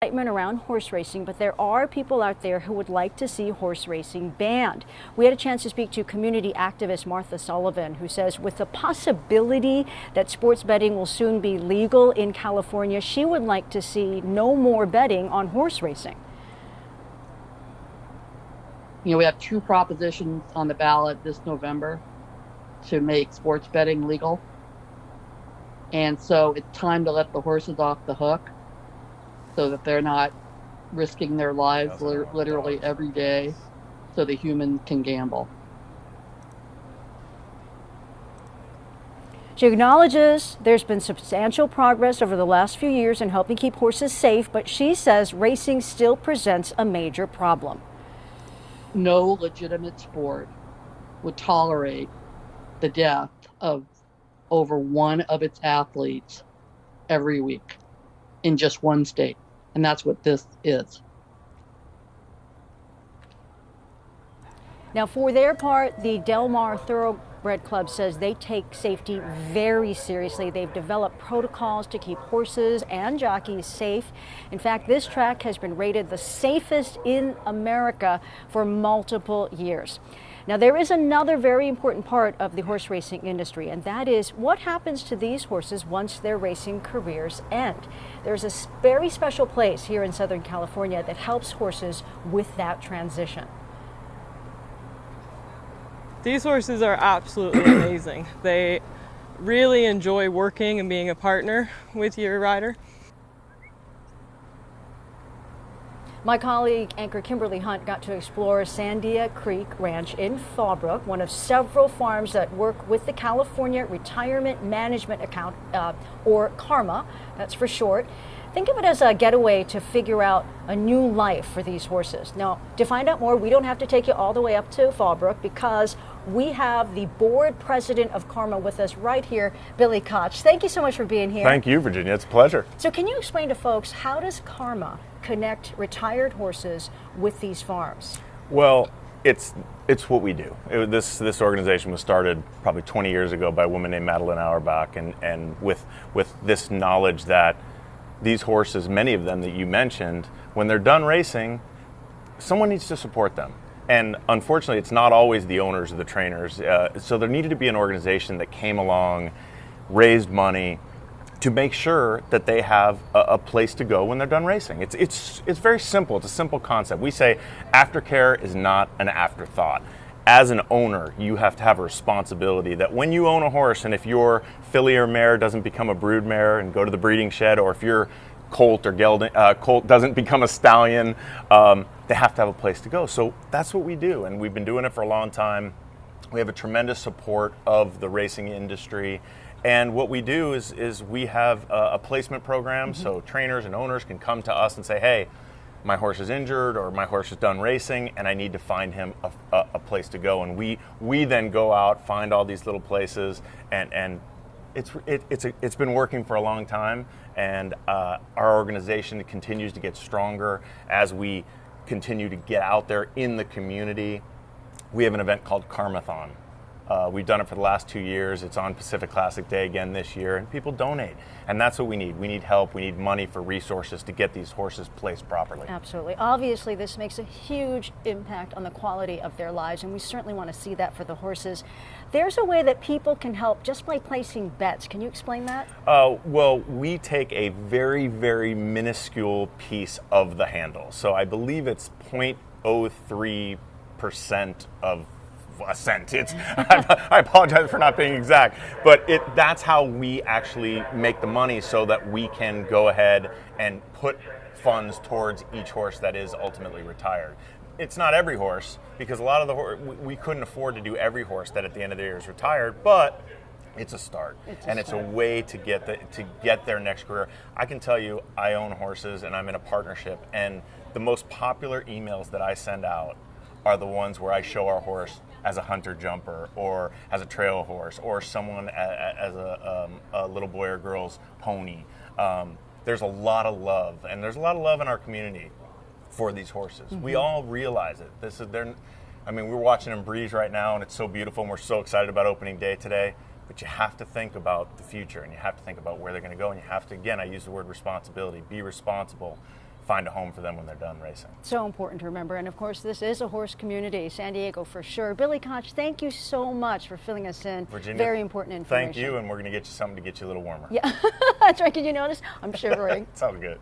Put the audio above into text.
Excitement around horse racing, but there are people out there who would like to see horse racing banned. We had a chance to speak to community activist Martha Sullivan, who says with the possibility that sports betting will soon be legal in California, she would like to see no more betting on horse racing. You know, we have two propositions on the ballot this November to make sports betting legal. And so it's time to let the horses off the hook so that they're not risking their lives literally every day so the human can gamble. She acknowledges there's been substantial progress over the last few years in helping keep horses safe, but she says racing still presents a major problem. No legitimate sport would tolerate the death of over one of its athletes every week in just one state. And that's what this is. Now, for their part, the Del Mar Thoroughbred Club says they take safety very seriously. They've developed protocols to keep horses and jockeys safe. In fact, this track has been rated the safest in America for multiple years. Now, there is another very important part of the horse racing industry, and that is what happens to these horses once their racing careers end. There's a very special place here in Southern California that helps horses with that transition. These horses are absolutely amazing. They really enjoy working and being a partner with your rider. My colleague, anchor Kimberly Hunt, got to explore Sandia Creek Ranch in Fallbrook, one of several farms that work with the California Retirement Management Account, or CARMA, that's for short. Think of it as a getaway to figure out a new life for these horses. Now, to find out more, we don't have to take you all the way up to Fallbrook because we have the board president of CARMA with us right here, Billy Koch. Thank you so much for being here. Thank you, Virginia. It's a pleasure. So can you explain to folks, how does CARMA connect retired horses with these farms? Well, it's what we do. This organization was started probably 20 years ago by a woman named Madeline Auerbach, and with this knowledge that these horses, many of them that you mentioned, when they're done racing, someone needs to support them. And unfortunately, it's not always the owners or the trainers. So there needed to be an organization that came along, raised money to make sure that they have a place to go when they're done racing. It's very simple. It's a simple concept. We say aftercare is not an afterthought. As an owner, you have to have a responsibility that when you own a horse, and if your filly or mare doesn't become a brood mare and go to the breeding shed, or if your colt or colt doesn't become a stallion, they have to have a place to go. So that's what we do, and we've been doing it for a long time. We have a tremendous support of the racing industry, and what we do is we have a placement program, so trainers and owners can come to us and say, hey, my horse is injured or my horse is done racing and I need to find him a place to go. And we then go out, find all these little places, and it's been working for a long time, and our organization continues to get stronger as we continue to get out there in the community. We have an event called Carmathon. We've done it for the last 2 years. It's on Pacific Classic Day again this year, and people donate. And that's what we need. We need help. We need money for resources to get these horses placed properly. Absolutely. Obviously, this makes a huge impact on the quality of their lives, and we certainly want to see that for the horses. There's a way that people can help just by placing bets. Can you explain that? Well, we take a very, very minuscule piece of the handle. So I believe it's 0.03% of a cent. I apologize for not being exact, but that's how we actually make the money so that we can go ahead and put funds towards each horse that is ultimately retired. It's not every horse, because a lot of we couldn't afford to do every horse that at the end of the year is retired, but it's a start, it's a way to get their next career. I can tell you, I own horses and I'm in a partnership, and the most popular emails that I send out are the ones where I show our horse as a hunter jumper, or as a trail horse, or someone as a little boy or girl's pony. There's a lot of love, and there's a lot of love in our community for these horses. We all realize it. We're watching them breeze right now, and it's so beautiful, and we're so excited about opening day today. But you have to think about the future, and you have to think about where they're going to go, and you have to, again, I use the word responsibility, be responsible find a home for them when they're done racing. So important to remember. And of course, this is a horse community, San Diego for sure. Billy Koch, thank you so much for filling us in. Virginia, very important information. Thank you, and we're going to get you something to get you a little warmer. Yeah, that's right. Can you notice? I'm shivering. It's all good.